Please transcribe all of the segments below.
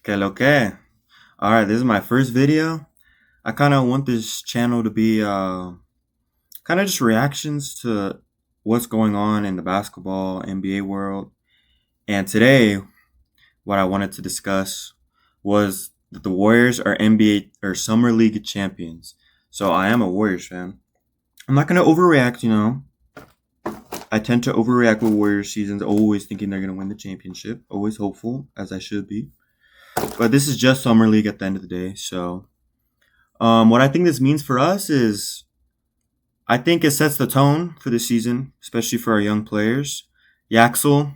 Que lo que? Alright, this is my first video. I kind of want this channel to be kind of just reactions to what's going on in the basketball NBA world. And today, what I wanted to discuss was that the Warriors are NBA or Summer League champions. So I am a Warriors fan. I'm not going to overreact. I tend to overreact with Warriors seasons, always thinking they're going to win the championship, always hopeful, as I should be. But this is just Summer League at the end of the day. So what I think this means for us is I think it sets the tone for the season, especially for our young players. Yaxel,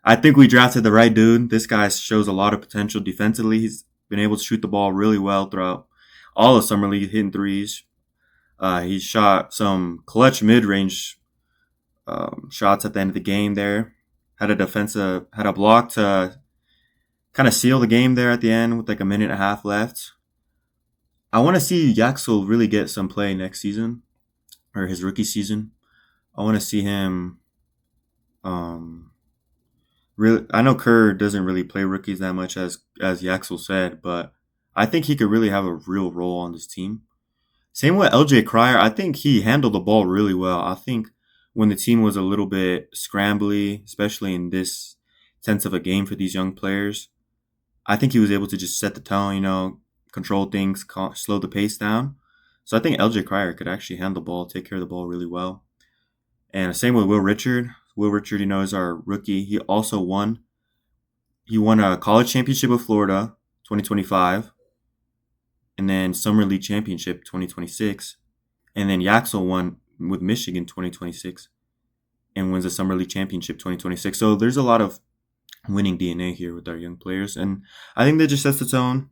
I think we drafted the right dude. This guy shows a lot of potential defensively. He's been able to shoot the ball really well throughout all of Summer League, hitting threes. He shot some clutch mid-range shots at the end of the game there. Had a block to kind of seal the game there at the end with like a minute and a half left. I want to see Yaxel really get some play next season or his rookie season. I want to see him. Um, really, I know Kerr doesn't really play rookies that much as Yaxel said, but I think he could really have a real role on this team. Same with LJ Cryer. I think he handled the ball really well. I think when the team was a little bit scrambly, especially in this sense of a game for these young players, I think he was able to just set the tone. Control things, slow the pace down. So I think LJ Cryer could actually handle the ball, take care of the ball really well. And same with Will Richard. Will Richard, is our rookie. He also won. He won a college championship with Florida, 2025, and then Summer League championship, 2026. And then Yaxel won with Michigan, 2026, and wins the Summer League championship, 2026. So there's a lot of winning DNA here with our young players, and I think that just sets the tone.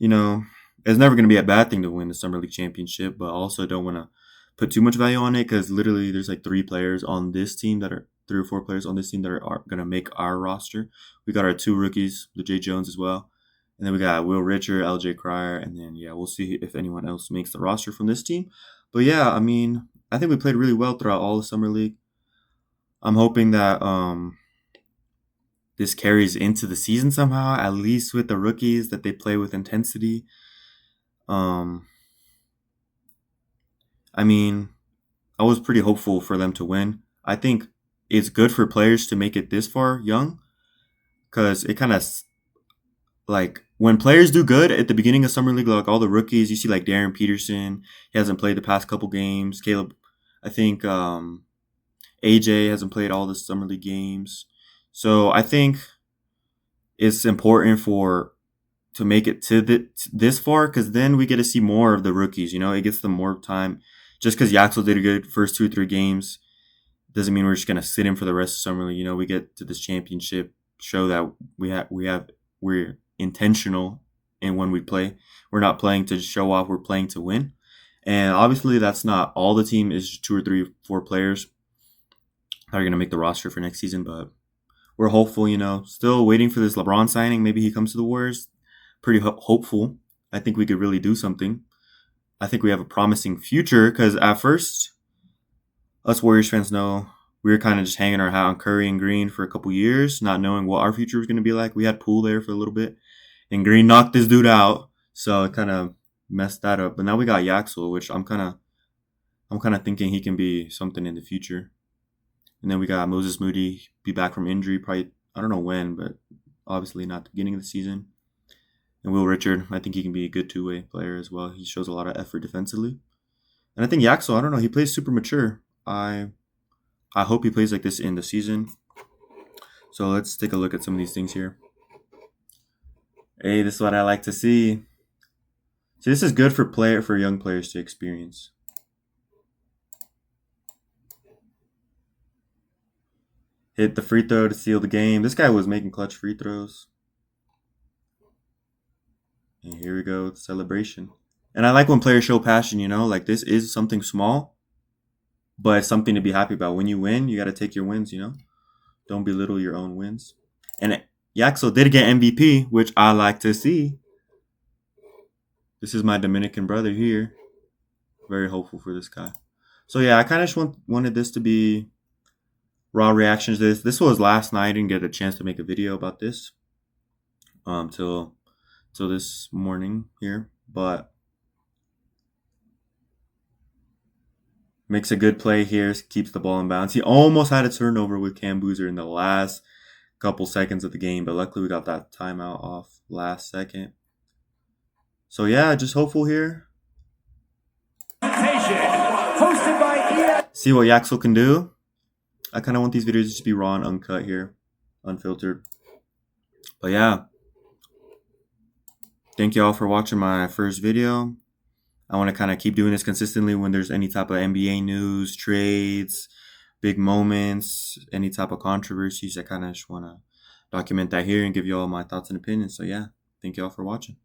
It's never going to be a bad thing to win the Summer League championship, but also don't want to put too much value on it because literally there's like three or four players on this team that are going to make our roster. We got our two rookies, the Jay Jones as well. And then we got Will Richard, LJ Cryer, and then, we'll see if anyone else makes the roster from this team. But I think we played really well throughout all of Summer League. I'm hoping that this carries into the season somehow, at least with the rookies, that they play with intensity. Um, I mean, I was pretty hopeful for them to win. I think it's good for players to make it this far young because it kind of like when players do good at the beginning of Summer League, like all the rookies, you see like Darren Peterson, he hasn't played the past couple games. Caleb, I think AJ hasn't played all the Summer League games. So I think it's important to make it to this far because then we get to see more of the rookies. It gets them more time. Just because Yaxel did a good first 2 or 3 games doesn't mean we're just gonna sit in for the rest of summer league. We get to this championship, show that we're intentional in when we play. We're not playing to show off. We're playing to win. And obviously, that's not all the team. Is 2 or 3, 4 players that are gonna make the roster for next season, but we're hopeful. Still waiting for this LeBron signing. Maybe he comes to the Warriors. Pretty hopeful. I think we could really do something. I think we have a promising future because at first, us Warriors fans know we were kind of just hanging our hat on Curry and Green for a couple years, not knowing what our future was going to be like. We had Poole there for a little bit, and Green knocked this dude out, so it kind of messed that up. But now we got Yaxel, which I'm kind of thinking he can be something in the future. And then we got Moses Moody, be back from injury, probably I don't know when, but obviously not the beginning of the season. And Will Richard, I think he can be a good two-way player as well. He shows a lot of effort defensively. And I think Yaxel, I don't know, he plays super mature. I hope he plays like this in the season. So let's take a look at some of these things here. Hey, this is what I like to see. See, this is good for young players to experience. Hit the free throw to seal the game. This guy was making clutch free throws. And here we go, celebration. And I like when players show passion, like this is something small, but it's something to be happy about. When you win, you got to take your wins, Don't belittle your own wins. And Yaxel did get MVP, which I like to see. This is my Dominican brother here. Very hopeful for this guy. So I kind of just wanted this to be raw reactions to this. This was last night. I didn't get a chance to make a video about this. till this morning here, but makes a good play here, keeps the ball in bounds. He almost had a turnover with Cam Boozer in the last couple seconds of the game, but luckily we got that timeout off last second. So yeah, just hopeful here. See what Yaxel can do. I kind of want these videos just to be raw and uncut here, unfiltered. But yeah, thank you all for watching my first video. I want to kind of keep doing this consistently when there's any type of NBA news, trades, big moments, any type of controversies. I kind of just want to document that here and give you all my thoughts and opinions. So yeah, thank you all for watching.